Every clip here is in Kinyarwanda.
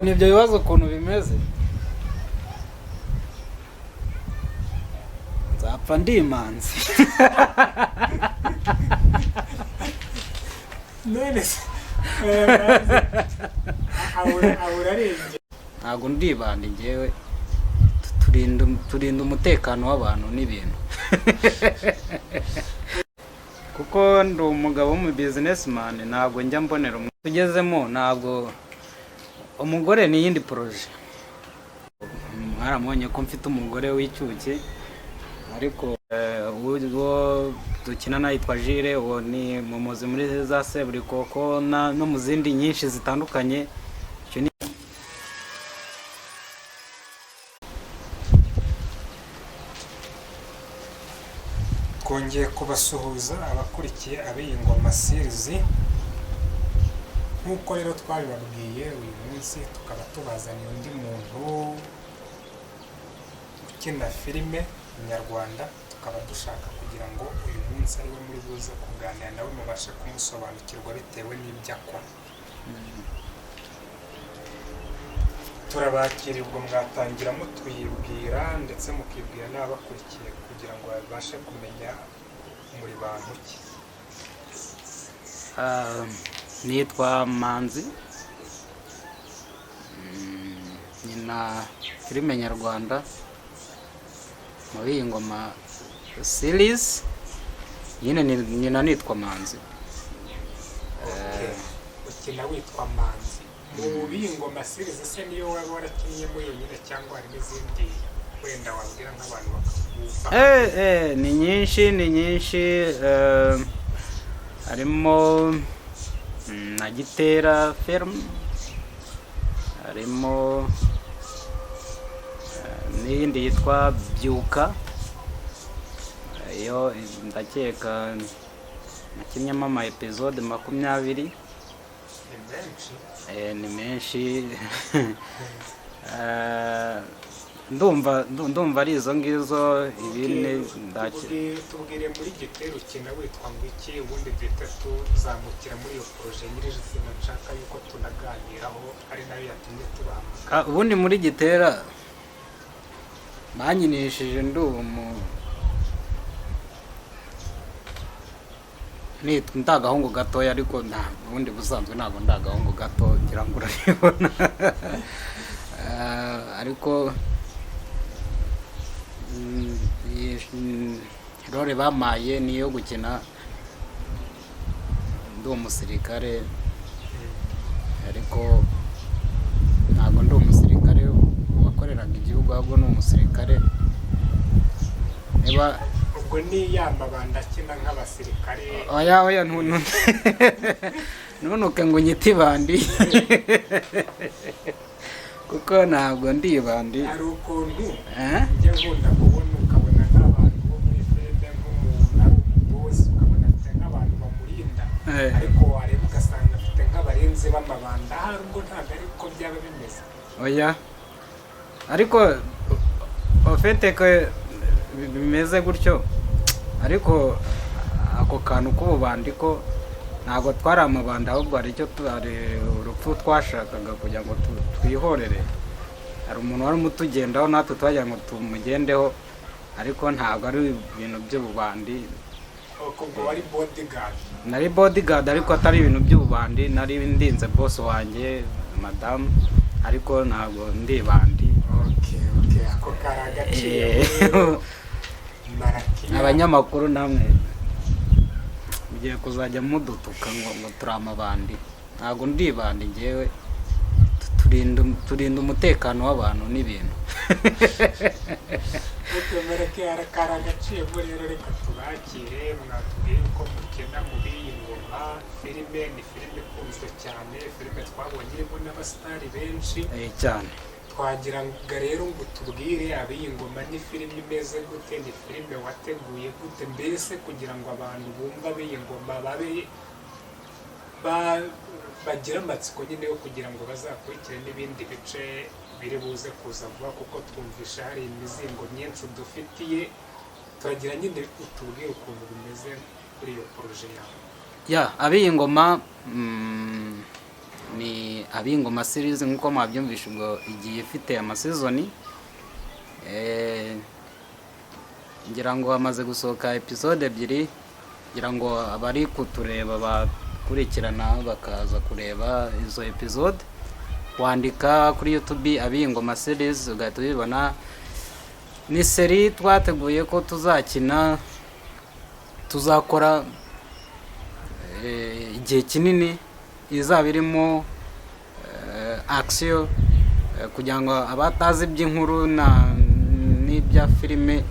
Nibyo bibazo ukuntu bimeze, nzapfa ndi imanzi. none se ahora arenze ntabwo ndibanda njyewe, turinda umutekano w'abantu n'ibintu. Kuko ndi umugabo w'umu businessman, ntabwo njya mbonera tugezemo, ntabwo umugore ni iyindi poroje. Mwaramubonye ko mfite umugore w'icyuki, ariko uwo dukinana yitwa Jire, uwo ni mumuzi muri za Seburikoko no mu zindi nyinshi zitandukanye. twongeye kubasuhuza abakurikiye ab'iyi ngoma series. Nk'uko rero twabibabwiye, uyu munsi tukaba tubazaniye undi muntu ukina filime nyarwanda, tukaba dushaka kugira ngo uyu munsi ariwe muri buze kuganira nawe mubashe kumusobanukirwa bitewe n'ibyo akora. Turabakira, ubwo mwatangira mutwibwira ndetse mukibwira n'abakurikiye kugira ngo babashe kumenya muri bantu ki. Nitwa Manzi, nyina filime nyarwanda muri iyi ngoma series, nyina nitwa Manzi. Ukina witwa Manzi mu b'iyi ngoma series, se niyo waba warakinniyemo yonyine cyangwa hari n'izindi wenda wabwira nk'abantu bakakumva? Ni nyinshi, harimo na Gitera Film, harimo n'iyindi yitwa Byuka, iyo ndakeka nakinnyemo ama episode 20. Ni menshi. Ndumva ari izo ngizo ibine tubwire muri Gitera ukina witwa ngo iki, ubundi duhita tuzamukira muri iyo poroje nyirizina nshaka yuko tunaganiraho, ari nayo yatumye tubamba. Ubundi muri Gitera banyinishije ndagahungu gatoya, ariko ubundi busanzwe ntabwo ndagahungu gato, ngira ngo urabibona. Ariko role bamaye niyo gukina ndi umusirikare, ariko ntabwo ndi umusirikare wakoreraga igihugu, ahubwo ni umusirikare niba ubwo ni yamabanda akina nk'abasirikare. oya ntunuke ngo unyite ibandi. Kuko ntabwo ndi ibandi. Hari ukuntu njya nkunda kubona ukabona nk'abantu bo muri filime, nk'umuntu ari umubosi ukabona afite nk'abantu bamurinda, ariko wareba ugasanga afite nk'abarinzi b'amabanda. Hari ubwo ntabwo ari uko byaba bimeze. Oya, ariko ofete ko bimeze gutyo, ariko ako kantu k'ububandi ko ntabwo twari amabanda, ahubwo hari urupfu twashakaga kugira ngo twihorere. Hari umuntu wari umutugendaho, natwe twagira ngo tumugendeho, ariko ntabwo ari ibintu by'ububandi. Ubwo wari bodyguard? Nari bodyguard, ariko atari ibintu by'ububandi. Nari ndinze boss wanjye madamu, ariko ntabwo ndi bandi. Okay, ako karagaciro. Abanyamakuru namwe mugiye kuzajya mudutuka ngo turi amabandi. Ntabwo ndi bandi njyewe, turinda umutekano w'abantu n'ibintu. Utemereke karagaciro. Rero reka tubakire, mwatubwiye uko mukina mu b'iyi ngoma filime. Ni filime ikunzwe cyane, filime twabonye irimo n'abasitari benshi cyane. Twagiraga rero ngo tubwire ab'iyi ngoma ni filime imeze gute, ni filime wateguye gute, mbese kugira ngo abantu bumva ab'iyi ngoma bagira amatsiko nyine yo kugira ngo bazakurikire n'ibindi bice biri buze kuza vuba, kuko twumvisha hari imizingo myinshi udufitiye. Turagira nyine utubwire ukuntu bimeze kuri iyo poroje yawe. Ab'iyi ngoma ni Abingoma series nk'uko mwabyumvishe, ubwo igiye ifite amasezoni. Ngira ngo hamaze gusohoka episode 2, ngira ngo abari kutureba bakurikirana bakaza kureba izo episode, wandika kuri YouTube Abingoma series ugahita ubibona. Ni seri twateguye ko tuzakora igihe kinini, izaba irimo action, kugira ngo abatazi iby'inkuru n'ibya filime,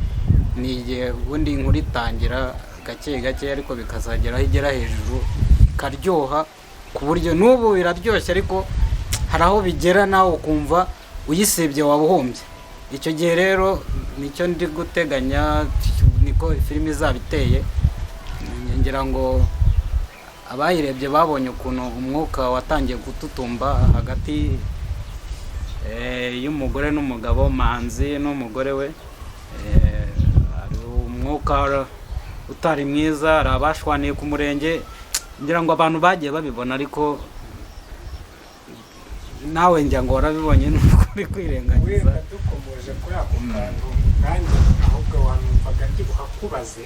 ni igihe ubundi inkuru itangira gake gake ariko bikazageraho igera hejuru ikaryoha, ku buryo n'ubu biraryoshye ariko hari aho bigera nawe ukumva uyisebye wabuhombye. Icyo gihe rero nicyo ndi guteganya, niko filime izaba iteye. Ngira ngo abayirebye babonye ukuntu umwuka watangiye gututumba hagati y'umugore n'umugabo, Manzi n'umugore we. Hari umwuka utari mwiza, hari abashwaniye ku murenge. Ngira ngo abantu bagiye babibona, ariko nawe njya ngo warabibonye n'ukuri kwirengagiza. Wenda dukomeje kuri ako kantu nanjye ahubwo wanumvaga ndi buhakubaze.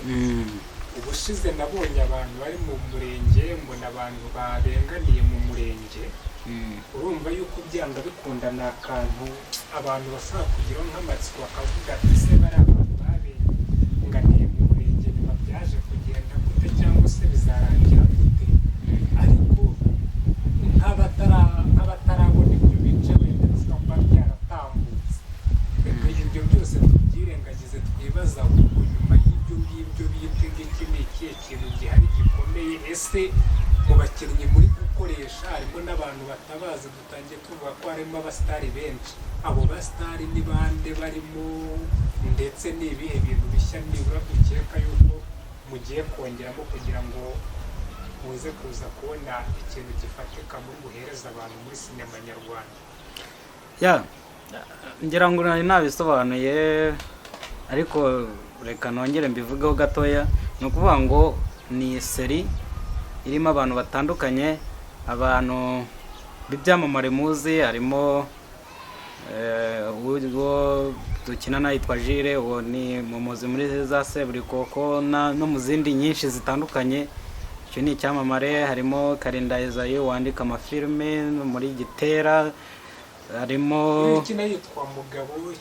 Ubushize nabonye abantu bari mu murenge, mbona abantu barenganiye mu murenge. Urumva yuko byanga bikunda ni akantu abantu bashobora kugira nk'amatsiko bakavuga ati se bari abantu barenganiye mu murenge biba byaje kugenda gute cyangwa se bizarangira gute? Ariko nk'abatarabona ibyo bice wenda bishobora kuba byaratambutse. Reka ibyo byose tubyirengagize, twibaza ngo nyuma y'ibyo ngibyo biyite ngiki ni ikihe kintu gihari gikomeye? Ese mu bakinnyi muri gukoresha harimo n'abantu batabazi, dutangiye tuvuga ko harimo abasitari benshi. Abo basitari ni bande barimo, ndetse ni ibihe bintu bishya nibura dukeka yuko mugiye kongeramo kugira ngo muze kuza kubona ikintu gifatika muri buhereza abantu muri sinema nyarwanda? Ngira ngo nari nabisobanuye, ariko reka nongere mbivugeho gatoya. Ni ukuvuga ngo ni seri irimo abantu batandukanye, abantu b'ibyamamare muzi. Harimo uwo dukinana yitwa Jire, uwo ni mumuzi muri za Seburikoko no mu zindi nyinshi zitandukanye. Icyo ni icyamamare. Harimo Karinda Ezayi wandika amafilme muri Gitera. Harimo ikina yitwa Mugabo,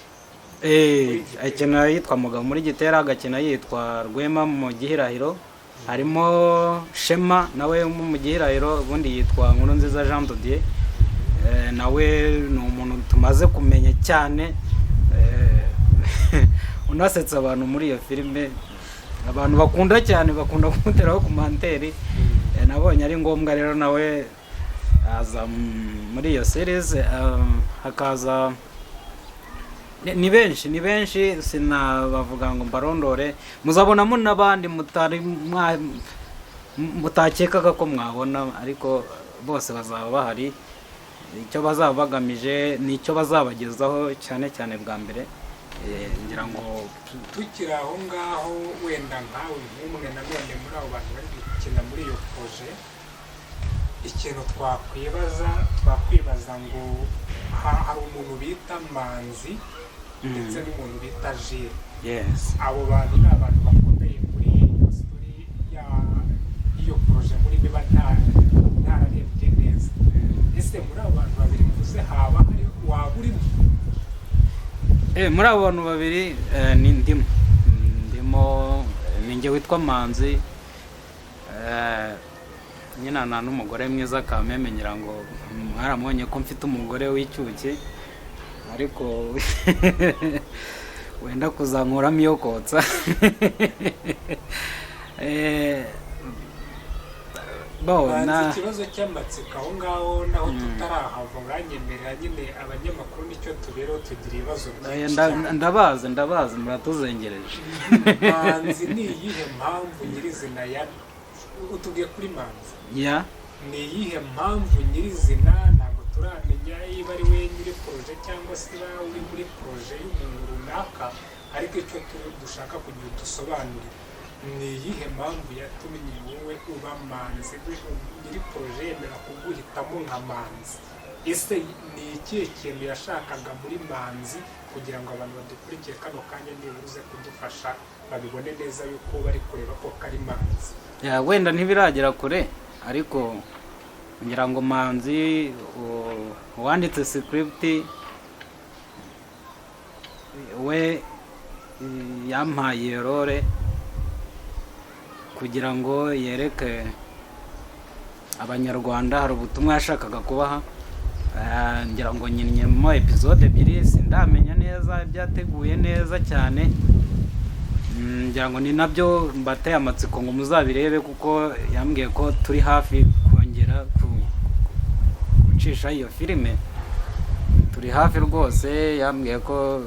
akina yitwa Mugabo muri Gitera, agakina yitwa Rwema mu Gihirahiro. Harimo Shema nawe mu Gihirahiro, ubundi yitwa Nkurunziza Jean Dodier. Nawe ni umuntu tumaze kumenya cyane, unasetsa abantu muri iyo filime. Abantu bakunda cyane, bakunda kumuteraho komanteri. Nabonye ari ngombwa rero nawe aza muri iyo series. Hakaza ni benshi sinabavuga ngo mbarondore. Muzabonamo n'abandi mutakekaga ko mwabona, ariko bose bazaba bahari. Icyo bazaba bagamije nicyo bazabagezaho cyane cyane bwa mbere. Ngira ngo tukiri aho ngaho, wenda nkawe nk'umwe nanone muri abo bantu bari gukina muri iyo proje, ikintu twakwibaza ngo hari umuntu bita Manzi ndetse n'umuntu bita Jire. Abo bantu ni abantu bakomeye muri iyo story y'iyo proje, muri niba ntararebye neza. Ese muri abo bantu babiri mvuze haba hari waba urimo? Muri abo bantu babiri ndimo ninjye witwa Manzi. Nyina n'umugore mwiza Kameme, ngira ngo mwaramubonye ko mfite umugore w'icyuke, ariko wenda kuzankuramo iyo kotsa. Ikibazo cy'amatsiko aho ngaho naho tutarahava, uranyemerera nyine abanyamakuru nicyo tubereho tugira ibibazo byinshi. Ndabazi muratuzengereje. Manzi ni iyihe mpamvu nyirizina utubwiye kuri Manzi? Ni iyihe mpamvu nyirizina? Ntabwo turamenya niba ari we nyiri proje cyangwa se uri muri proje y'umuntu runaka, ariko icyo dushaka kugira dusobanurire ni iyihe mpamvu yatumye wowe uba Manzi nyiri poroje yemera kuguhitamo nka Manzi? Ese ni ikihe kintu yashakaga muri Manzi kugira ngo abantu badukurikiye kano kanya nibuze kudufasha babibone neza yuko bari kureba ko kari Manzi? wenda ntibiragera kure ariko ngira ngo Manzi uwanditse script we yampaye role kugira ngo yereke abanyarwanda hari ubutumwa yashakaga kubaha. Ngira ngo nyinyemo episode 2 sindamenya neza byateguye neza cyane. Ngira ngo ni nabyo mbateye amatsiko ngo muzabirebe kuko yambwiye ko turi hafi kongera gucisha iyo filime, turi hafi rwose. Yambwiye ko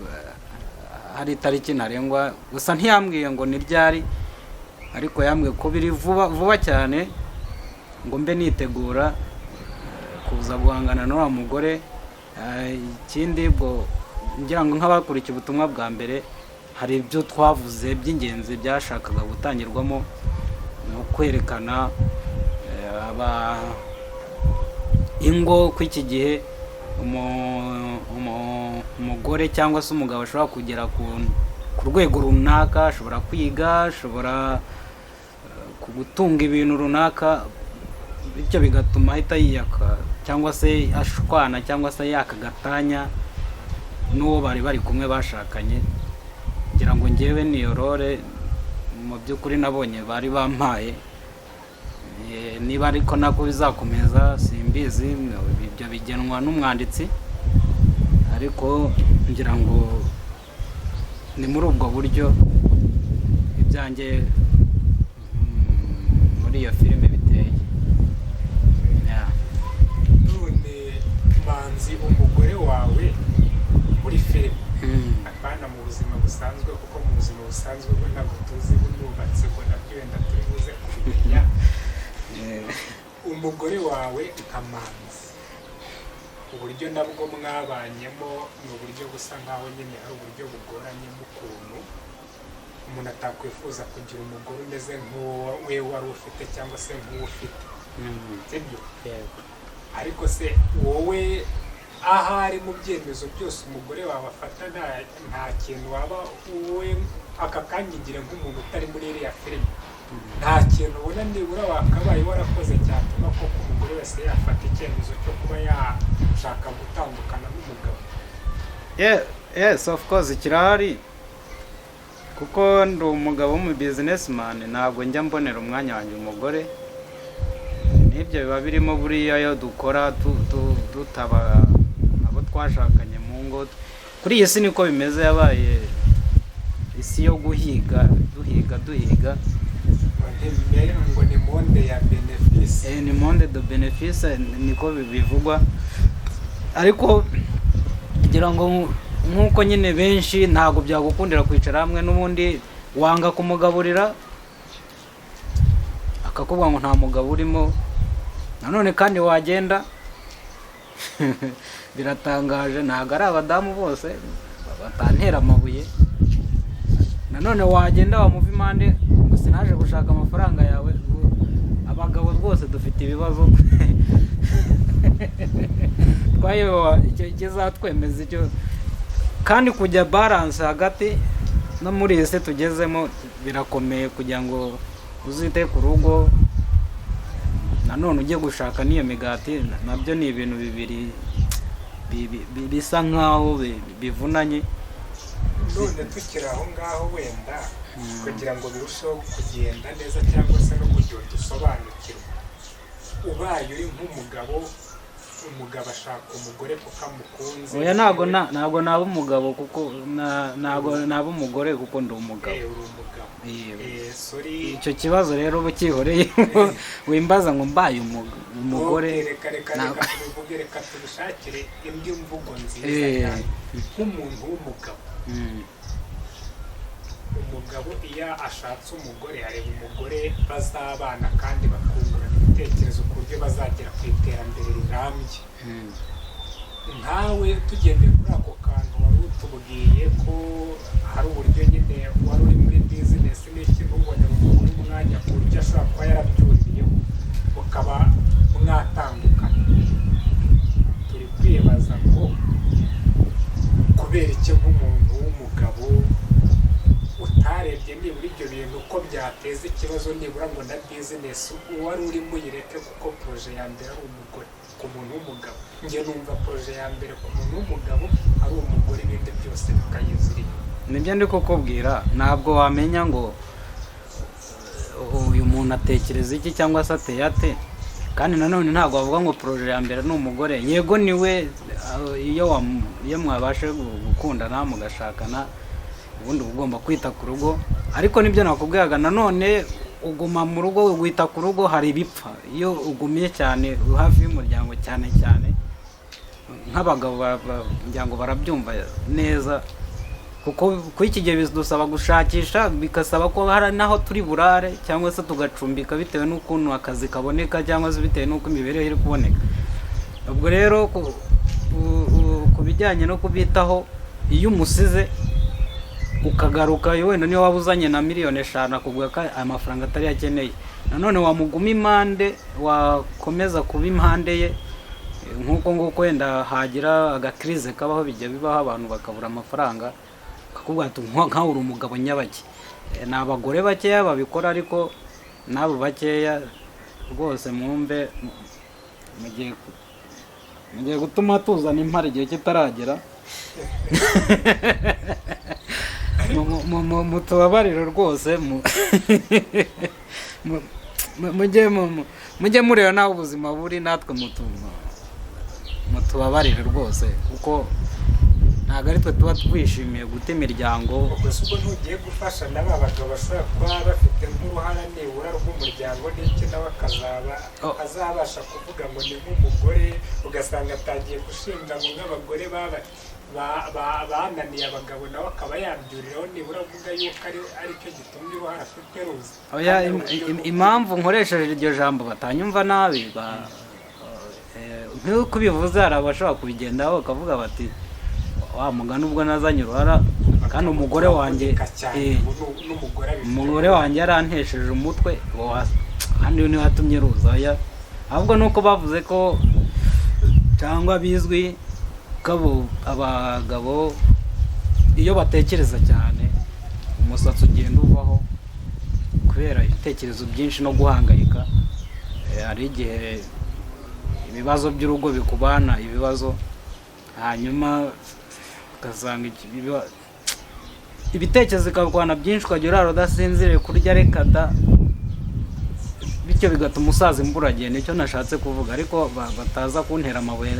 hari itariki ntarengwa, gusa ntiyambwiye ngo ni ryari, ariko yambwiye ko biri vuba cyane ngo mbe nitegura kuza guhangana n'uwa mugore. Ikindi bwo ngira ngo nk'abakurikiye ubutumwa bwa mbere hari ibyo twavuze by'ingenzi byashakaga gutangirwamo no kwerekana ingo ko iki gihe umugore cyangwa se umugabo ashobora kugera ku rwego runaka, ashobora kwiga, ashobora gutunga ibintu runaka, bityo bigatuma ahita yiyaka cyangwa se ashwana cyangwa se yakagatanya n'uwo bari kumwe bashakanye. Ngira ngo ngewe niyo role mu by'ukuri nabonye bari bampaye. Niba ariko nako bizakomeza simbizi, ibyo bigenwa n'umwanditsi, ariko ngira ngo ni muri ubwo buryo ibyanjye muri iyo filime biteye. None Manzi, umugore wawe muri filime apana mu buzima busanzwe, kuko mu buzima busanzwe bwo ntabwo tuzi bunubatse, ngo nabyo wenda turi buze kubimenya. Umugore wawe nka Manzi, uburyo nabwo mwabanyemo ni uburyo busa nkaho nyine ari uburyo bugoranye ukuntu umuntu atakwifuza kugira umugore umeze nk'uwo we wari ufite cyangwa se nk'uwo ufite, sibyo? Ariko se wowe ahari mu byemezo byose umugore wawe afata nta kintu waba wowe aka kanyigira nk'umuntu utari muri iriya filime, nta kintu ubona nibura wakabaye warakoze cyatuma koko umugore wese yafata icyemezo cyo kuba yashaka gutandukana n'umugabo? Yes, of course kirahari, kuko ndi umugabo w'umu businessman, ntabwo njya mbonera umwanya wanjye umugore. N'ibyo biba birimo buriya yo dukora dutaba abo twashakanye mu ngo. Kuri iyi si niko bimeze, yabaye isi yo guhiga duhiga. Ngo ni monde ya benefice. Ni monde de benefice niko bivugwa, ariko kugira ngo nk'uko nyine benshi ntabwo byagukundira kwicara hamwe n'ubundi wanga kumugaburira akakubwira ngo nta mugabo urimo. Nanone kandi wagenda biratangaje, ntabwo ari abadamu bose batantera amabuye. Nanone wagenda wamuva impande ngo sinaje gushaka amafaranga yawe. Abagabo rwose dufite ibibazo twayoba icyo kizatwemeza icyo, kandi kujya balance hagati no muri ese tugezemo birakomeye kugira ngo uzite ku rugo nanone ujye gushaka n'iyo migati. Nabyo ni ibintu bibiri bisa nkaho bivunanye. None tukiri aho ngaho wenda kugira ngo birusheho kugenda neza cyangwa se no kugira dusobanukirwe, ubaye uri nk'umugabo, umugabo ashaka umugore kuko amukunze. Oya, ntabwo naba umugabo kuko ntabwo naba umugore kuko ndi umugabo. Uri umugabo. Sorry. Icyo kibazo rero bukihoreye wimbaza ngo mbaye umugore. Reka tubishakire indi mvugo nziza nk'umuntu w'umugabo. Umugabo iyo ashatse umugore areba umugore bazabana kandi bakungurana ibitekerezo ku buryo bazagera ku iterambere rirambye. Nkawe tugendeye kuri ako kantu wari utubwiye ko hari uburyo nyine wari uri muri bizinesi n'iki ntubone iki nk'umuntu w'umugabo utarebye nibura ibyo bintu uko byateza ikibazo nibura ngo na bizinesi uwari urimo uyireke, kuko poroje ya mbere ari umugore ku muntu w'umugabo. njye numva poroje ya mbere ku muntu w'umugabo ari umugore, ibindi byose bikayizirika. nibyo ndi kukubwira, ntabwo wamenya ngo uyu muntu atekereza iki cyangwa se ateye ate, kandi nanone ntabwo wavuga ngo poroje ya mbere ni umugore. yego niwe, iyo mwabashe gukundana mugashakana ubundi uba ugomba kwita ku rugo, ariko nibyo nakubwiraga, nanone uguma mu rugo wita ku rugo, hari ibipfa iyo ugumiye cyane hafi y'umuryango, cyane cyane nk'abagabo ngira ngo barabyumva neza, kuko kuri iki gihe bidusaba gushakisha, bigasaba ko hari naho turi burare cyangwa se tugacumbika bitewe n'ukuntu akazi kaboneka cyangwa se bitewe n'uko imibereho iri kuboneka. ubwo rero ku bijyanye no kubitaho, iyo umusize ukagaruka wenda niyo waba uzanye na miliyoni 5 akubwira ko amafaranga atari yakeneye, nanone wamuguma impande, wakomeza kuba impande ye, nk'uko nguko wenda hagira agakrize kabaho, bijya bibaho abantu bakabura amafaranga, akakubwira ati nkaho uri umugabo nyabaki. ni abagore bakeya babikora, ariko n'abo bakeya rwose mwumve mugiye gutuma tuzana impara igihe kitaragera. mutubabarire rwose, mujye mureba naho ubuzima buri, natwe mutubabarire rwose, kuko ntabwo ari twe tuba twishimiye guta imiryango. gusa ubwo ntugiye gufasha n'aba bagabo bashobora kuba bafite nk'uruhara nibura rw'umuryango n'iki, nawe azabasha kuvuga ngo ni nk'umugore, ugasanga atangiye gushinja ngo nk'abagore bananiye abagabo, nawe akaba yabyuriraho nibura avuga yuko ari cyo gitumye uruhara afite ruzi. impamvu nkoresheje iryo jambo batanyumva nabi, nk'uko ubivuze hari abashobora kubigendaho bakavuga bati wa mugani ubwo nazanye uruhara, kandi umugore wanjye yarantesheje umutwe, kandi niwe watumye ruza. ahubwo nuko bavuze ko cyangwa bizwi ko abagabo iyo batekereza cyane umusatsi ugenda uvaho kubera ibitekerezo byinshi no guhangayika. hari igihe ibibazo by'urugo bikubana ibibazo, hanyuma ugasanga ibitekerezo bikakwana byinshi, ukajya urara udasinziriye, kurya reka da, bityo bigatuma umusaza imburagihe. nicyo nashatse kuvuga, ariko bataza kuntera amabuye,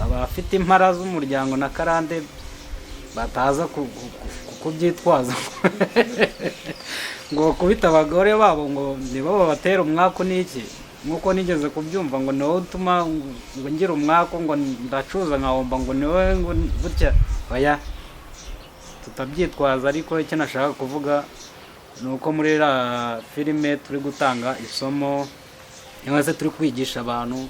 abafite impara z'umuryango na karande bataza kubyitwaza ngo bakubita abagore babo ngo nibo babatera umwaku n'iki, nk'uko nigeze kubyumva ngo niwo utuma ngo ngira umwaku, ngo ndacuza nkahomba, ngo niwe ngo gutya. oya, tutabyitwaza. ariko icyo nashaka kuvuga ni uko muri la filime turi gutanga isomo, cyangwa se turi kwigisha abantu,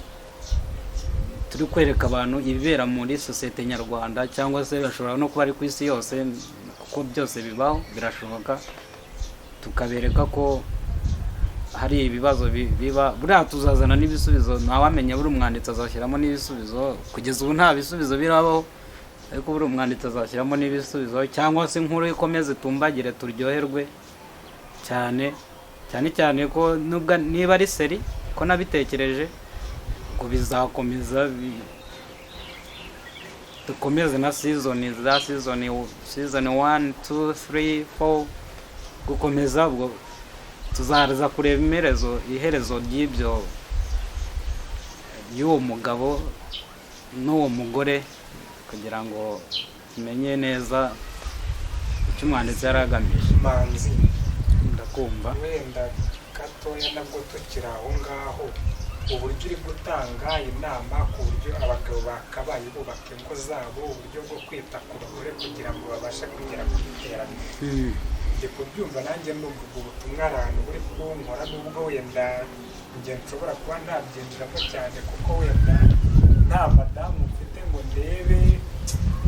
turi kwereka abantu ibibera muri sosiyete nyarwanda, cyangwa se bashobora no kuba ari ku isi yose, kuko byose bibaho, birashoboka. tukabereka ko hari ibibazo biba, buriya tuzazana n'ibisubizo, ntawamenya buri umwanditsi azashyiramo n'ibisubizo. kugeza ubu nta bisubizo birabaho, ariko buri umwanditsi azashyiramo n'ibisubizo, cyangwa se inkuru ikomeze tumbagire turyoherwe cyane cyane ko niba ari seri ko nabitekereje ko bizakomeza, dukomeze na season 1 2 3 4 gukomeza. ubwo tuzaza kureba iherezo ry'ibyo, y'uwo mugabo n'uwo mugore, kugira ngo tumenye neza icyo umwanditsi yari agamije. Manzi, ndakumva. wenda gatoya nabwo tukiri aho ngaho, uburyo uri gutanga inama ku buryo abagabo bakabaye bubaka ingo zabo, uburyo bwo kwita ku bagore kugira ngo babashe kugera ku iterambere. ndi kubyumva nanjye numva ubwo butumwa abantu buri kunkora, n'ubwo wenda njye nshobora kuba ntabyinjiramo cyane, kuko wenda nta madamu mfite ngo ndebe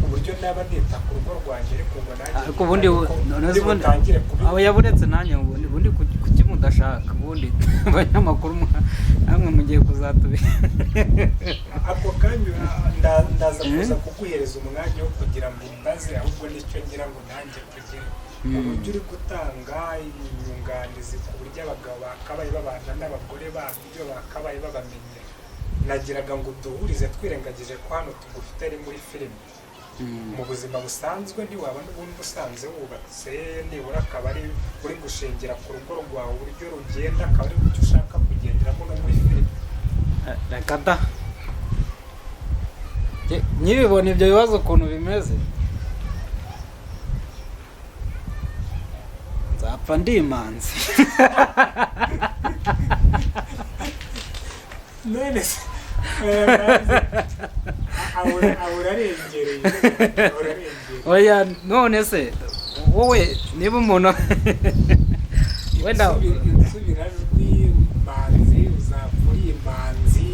uburyo naba nita ku rugo rwanjye, ariko ngo nanjye ubundi aho yaburetse nanjye ubundi kuki mudashaka ubundi abanyamakuru namwe mugiye kuzatubira ako kanya ndaza kuza kuguhereza umwanya wo kugira ngo mbaze ahubwo nicyo ngira ngo nanjye tugire uburyo uri gutanga inyunganizi ku buryo abagabo bakabaye babana n'abagore babo ibyo bakabaye babamenye nagiraga ngo duhurize twirengagije ko hano tugufite ari muri filime mu buzima busanzwe ntiwaba n'ubundi usanze wubatse nibura akaba ari uri gushingira ku rugo rwawe uburyo rugenda akaba ari uburyo ushaka kugenderamo no muri filime reka da nyibibona ibyo bibazo ukuntu bimeze nzapfa ndi imanzi none se urarengereye oya none se wowe niba umuntu wenda insubirajwi manzi uzapfa uri imanzi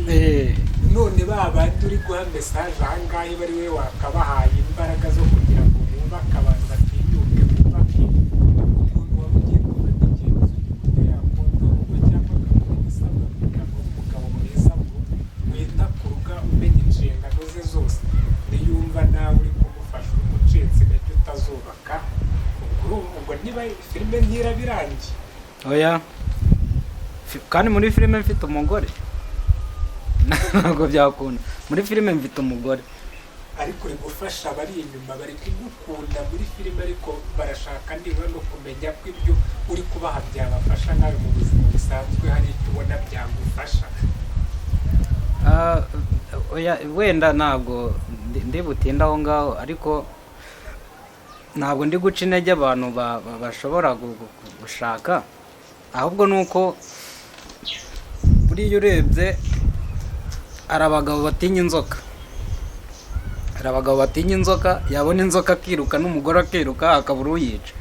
none babandi uri guha mesaje ahangahe bari we wakabahaye imbaraga zo kugira ngo bubake abantu batinyuke bubake umuntu wabugiye gufata icyemezo cy'uko yakunda urugo cyangwa agakora igisabwa kugira ngo umugabo mwiza wita ku rugo umenya inshingano ze zose niyumva nawe uri kumufasha umucitse intege utazubaka ubwo niba filime ntirabirangiye oya kandi muri filime mfite umugore ntabwo byakunda muri filime mfite umugore ariko uri gufasha abari inyuma bari kugukunda muri filime ariko barashaka nibura no kumenya ko ibyo uri kubaha byabafasha nawe mu buzima busanzwe hari icyo ubona byagufasha wenda ntabwo ndi butinde aho ngaho ariko ntabwo ndi guca intege abantu bashobora gushaka ahubwo ni uko buriya urebye hari abagabo batinya inzoka yabona inzoka akiruka n'umugore akiruka akabura uyica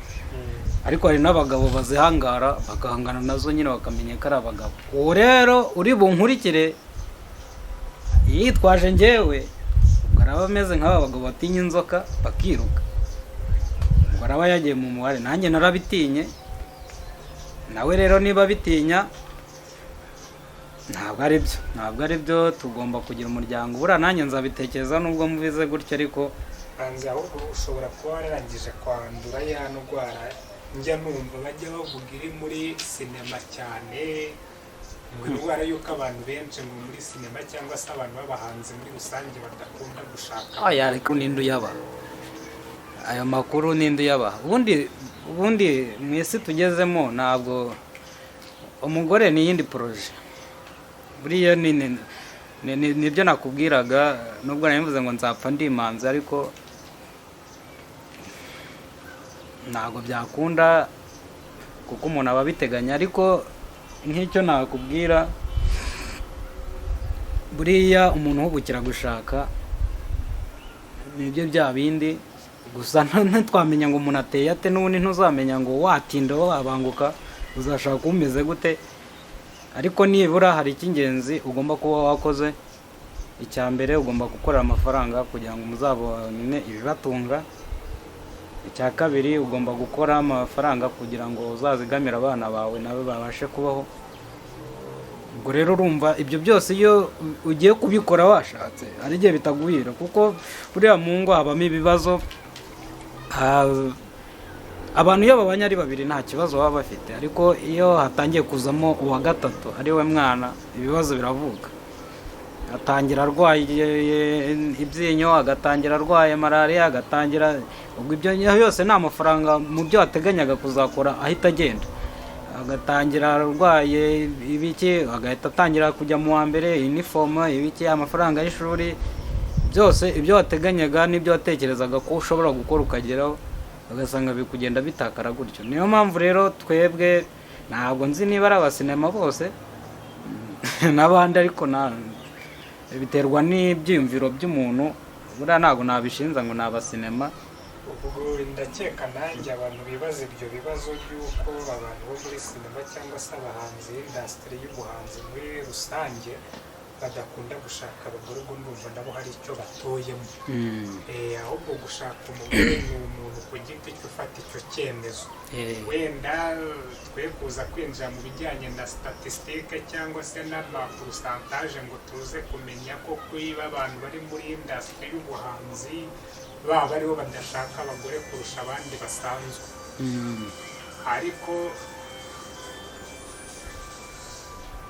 ariko hari n'abagabo bazihangara bagahangana nazo nyine bakamenya ko ari abagabo uwo rero uri bunkurikire yitwaje njyewe ubwo araba ameze nk'aba bagabo batinya inzoka bakiruka ubwo araba yagiye mu mubare nanjye narabitinye nawe rero niba bitinya ntabwo ari byo tugomba kugira umuryango buriya nanjye nzabitekereza nubwo mubize gutya ariko hanze ahubwo ushobora kuba wararangije kwandura ya ndwara njya numva bajya bavuga iri muri sinema cyane ngo indwara y'uko abantu benshi ngo muri sinema cyangwa se abantu b'abahanzi muri rusange badakunda gushaka ariko n'indi uyaba aya makuru n'indi uyaba ubundi mu isi tugezemo ntabwo umugore ni iyindi poroje buriya nibyo nakubwiraga nubwo nabivuze ngo nzapfa ndi imanzi ariko ntabwo byakunda kuko umuntu aba abiteganya ariko nk'icyo nakubwira buriya umuntu uhubukira gushaka nibyo bya bindi gusa ntitwamenya ngo umuntu ateye ate n'ubundi ntuzamenya ngo watinda wabanguka uzashaka umeze gute ariko nibura hari icy'ingenzi ugomba kuba wakoze icya mbere ugomba gukorera amafaranga kugira ngo muzabone ibibatunga icya kabiri ugomba gukora amafaranga kugira ngo uzazigamire abana bawe nabo babashe kubaho ubwo rero urumva ibyo byose iyo ugiye kubikora washatse hari igihe bitaguhira kuko buriya mu ngo habamo ibibazo abantu iyo babanye ari babiri nta kibazo baba bafite ariko iyo hatangiye kuzamo uwa gatatu ari we mwana ibibazo biravuka atangira arwaye ibyinyo agatangira arwaye malariya agatangira ubwo ibyo yose ni amafaranga mu byo wateganyaga kuzakora ahita agenda agatangira arwaye ibiki agahita atangira kujya mu wa mbere inifomo ibiki amafaranga y'ishuri byose ibyo wateganyaga n'ibyo watekerezaga ko ushobora gukora ukageraho ugasanga bikugenda bitakara gutyo niyo mpamvu rero twebwe ntabwo nzi niba ari abasinema bose n'abandi ariko biterwa n'ibyiyumviro by'umuntu buriya ntabwo nabishinza ngo ni abasinema ubwo ndakeka nanjye abantu bibaza ibyo bibazo by'uko abantu bo muri sinema cyangwa se abahanzi indasitiri y'ubuhanzi muri rusange badakunda gushaka abagore, ubwo ndumva nabo hari icyo batoyemo. Ahubwo gushaka umugore ni umuntu ku giti cye ufata icyo cyemezo. Wenda twe kuza kwinjira mu bijyanye na statisitike cyangwa se n'amapurusantaje ngo tuze kumenya ko kwiba abantu bari muri indasitiri y'ubuhanzi baba aribo badashaka abagore kurusha abandi basanzwe. Ariko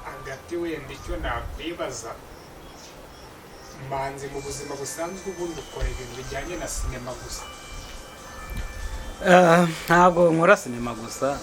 hagati wenda icyo nakwibaza, Manzi mu buzima busanzwe ubundi ukora ibintu bijyanye na sinema gusa? Ntabwo nkora sinema gusa,